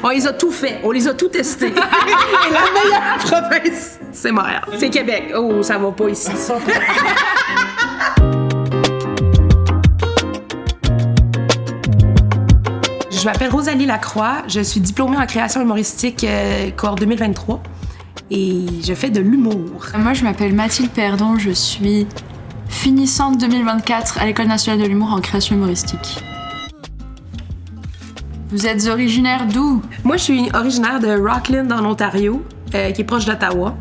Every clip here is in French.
On les a tout fait, on les a tout testés. Et la meilleure province, c'est Montréal. C'est Québec. Oh, ça va pas ici. Je m'appelle Rosalie Lacroix, je suis diplômée en création humoristique cohorte 2023 et je fais de l'humour. Moi, je m'appelle Mathilde Perdon, je suis finissante 2024 à l'École nationale de l'humour en création humoristique. Vous êtes originaire d'où? Moi, je suis originaire de Rockland, en Ontario, qui est proche d'Ottawa.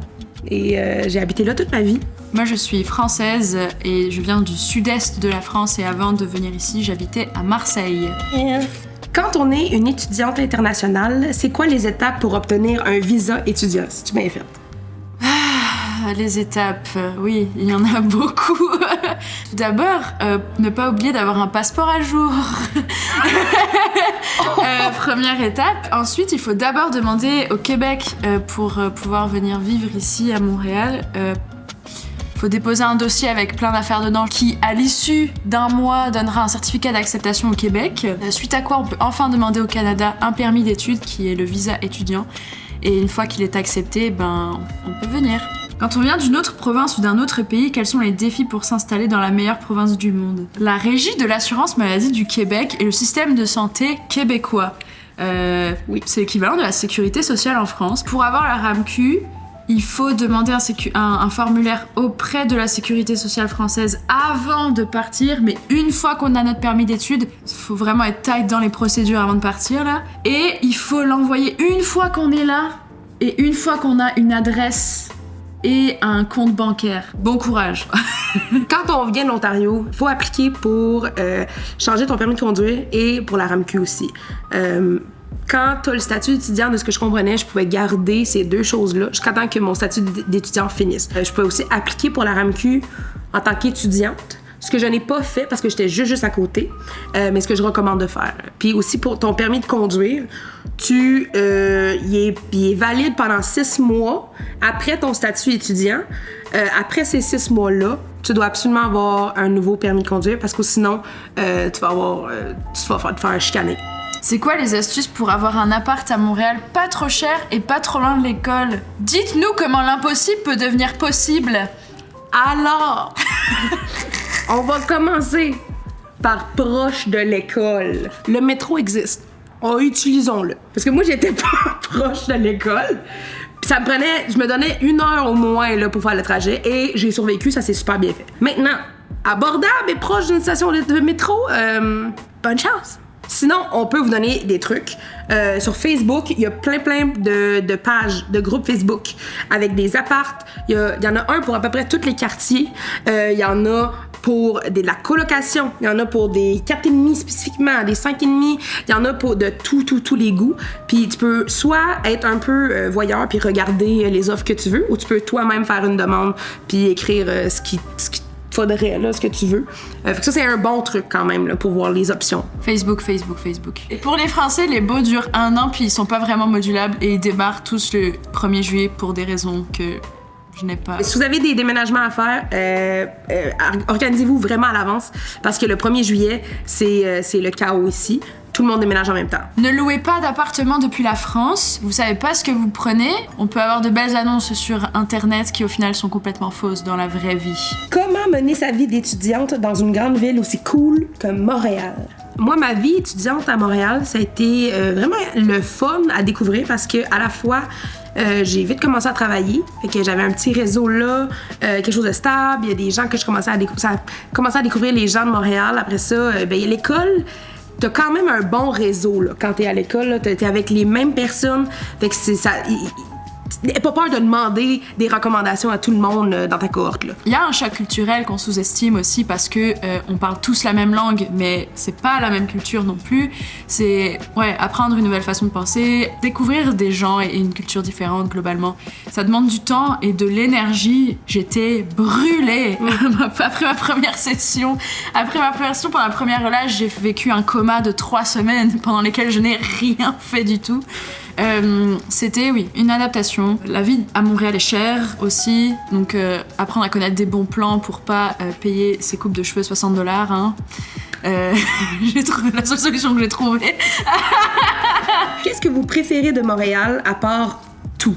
Et j'ai habité là toute ma vie. Moi, je suis française et je viens du sud-est de la France. Et avant de venir ici, j'habitais à Marseille. Quand on est une étudiante internationale, c'est quoi les étapes pour obtenir un visa étudiant, si tu m'as fait? Les étapes, oui, il y en a beaucoup. Tout d'abord, ne pas oublier d'avoir un passeport à jour. Première étape. Ensuite, il faut d'abord demander au Québec pour pouvoir venir vivre ici à Montréal. Il faut déposer un dossier avec plein d'affaires dedans qui, à l'issue d'un mois, donnera un certificat d'acceptation au Québec. Suite à quoi, on peut enfin demander au Canada un permis d'études qui est le visa étudiant. Et une fois qu'il est accepté, on peut venir. Quand on vient d'une autre province ou d'un autre pays, quels sont les défis pour s'installer dans la meilleure province du monde? La Régie de l'assurance maladie du Québec et le système de santé québécois. Oui, c'est l'équivalent de la sécurité sociale en France. Pour avoir la RAMQ, il faut demander un formulaire auprès de la sécurité sociale française avant de partir, mais une fois qu'on a notre permis d'études, il faut vraiment être tight dans les procédures avant de partir là. Et il faut l'envoyer une fois qu'on est là et une fois qu'on a une adresse et un compte bancaire. Bon courage. Quand on vient de l'Ontario, il faut appliquer pour changer ton permis de conduire et pour la RAMQ aussi. Quand tu as le statut d'étudiant, de ce que je comprenais, je pouvais garder ces deux choses-là jusqu'à temps que mon statut d'étudiant finisse. Je pouvais aussi appliquer pour la RAMQ en tant qu'étudiante, ce que je n'ai pas fait parce que j'étais juste à côté, mais ce que je recommande de faire. Puis aussi pour ton permis de conduire, il est valide pendant 6 mois après ton statut étudiant. Après ces 6 mois-là, tu dois absolument avoir un nouveau permis de conduire parce que sinon, tu vas te faire chicaner. C'est quoi les astuces pour avoir un appart à Montréal pas trop cher et pas trop loin de l'école? Dites-nous comment l'impossible peut devenir possible. Alors, on va commencer par proche de l'école. Le métro existe. Utilisons-le. Parce que moi, j'étais pas proche de l'école. Puis je me donnais 1 heure au moins là, pour faire le trajet et j'ai survécu, ça s'est super bien fait. Maintenant, abordable et proche d'une station de métro, bonne chance. Sinon, on peut vous donner des trucs. Sur Facebook, il y a plein de pages, de groupes Facebook avec des apparts. Il y en a un pour à peu près tous les quartiers. Il y en a pour de la colocation. Il y en a pour des 4,5 spécifiquement, des 5,5. Il y en a pour de tous les goûts. Puis tu peux soit être un peu voyeur puis regarder les offres que tu veux, ou tu peux toi-même faire une demande puis écrire ce qui faudrait, là, ce que tu veux. Fait que ça, c'est un bon truc quand même là, pour voir les options. Facebook. Et pour les Français, les baux durent 1 an puis ils sont pas vraiment modulables et ils démarrent tous le 1er juillet pour des raisons que je n'ai pas. Si vous avez des déménagements à faire, organisez-vous vraiment à l'avance parce que le 1er juillet, c'est le chaos ici. Tout le monde déménage en même temps. Ne louez pas d'appartement depuis la France. Vous savez pas ce que vous prenez. On peut avoir de belles annonces sur Internet qui, au final, sont complètement fausses dans la vraie vie. Comment mener sa vie d'étudiante dans une grande ville aussi cool que Montréal? Moi, ma vie étudiante à Montréal, ça a été vraiment le fun à découvrir parce que à la fois, j'ai vite commencé à travailler. Fait que j'avais un petit réseau là, quelque chose de stable. Il y a des gens que je commençais à découvrir les gens de Montréal. Après ça, il y a l'école. T'as quand même un bon réseau là, quand t'es à l'école, là, t'es avec les mêmes personnes. Fait que c'est ça. N'aie pas peur de demander des recommandations à tout le monde dans ta cohorte. Là. Il y a un choc culturel qu'on sous-estime aussi parce que on parle tous la même langue, mais c'est pas la même culture non plus. C'est apprendre une nouvelle façon de penser, découvrir des gens et une culture différente globalement. Ça demande du temps et de l'énergie. J'étais brûlée après ma première session. Après ma première session, pendant la première relâche, j'ai vécu un coma de 3 semaines pendant lesquelles je n'ai rien fait du tout. C'était, une adaptation. La vie à Montréal est chère aussi, donc apprendre à connaître des bons plans pour pas payer ses coupes de cheveux $60, hein. J'ai trouvé la seule solution que j'ai trouvée. Qu'est-ce que vous préférez de Montréal à part tout?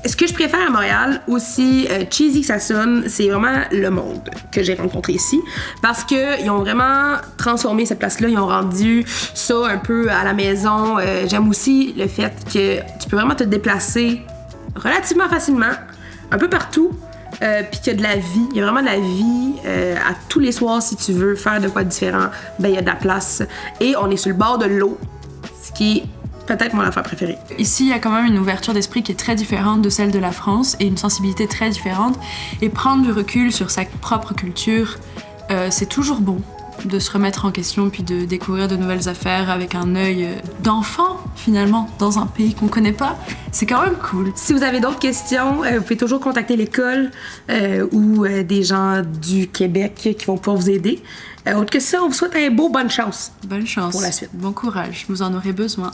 Ce que je préfère à Montréal, aussi cheesy que ça sonne, c'est vraiment le monde que j'ai rencontré ici. Parce qu'ils ont vraiment transformé cette place-là. Ils ont rendu ça un peu à la maison. J'aime aussi le fait que tu peux vraiment te déplacer relativement facilement, un peu partout. Puis qu'il y a de la vie. Il y a vraiment de la vie à tous les soirs. Si tu veux faire de quoi de différent, ben il y a de la place. Et on est sur le bord de l'eau, ce qui est peut-être mon affaire préférée. Ici, il y a quand même une ouverture d'esprit qui est très différente de celle de la France et une sensibilité très différente. Et prendre du recul sur sa propre culture, c'est toujours bon de se remettre en question puis de découvrir de nouvelles affaires avec un œil d'enfant, finalement, dans un pays qu'on connaît pas. C'est quand même cool. Si vous avez d'autres questions, vous pouvez toujours contacter l'école ou des gens du Québec qui vont pouvoir vous aider. Autre que ça, on vous souhaite un beau bonne chance. Bonne chance. Pour la suite. Bon courage, vous en aurez besoin.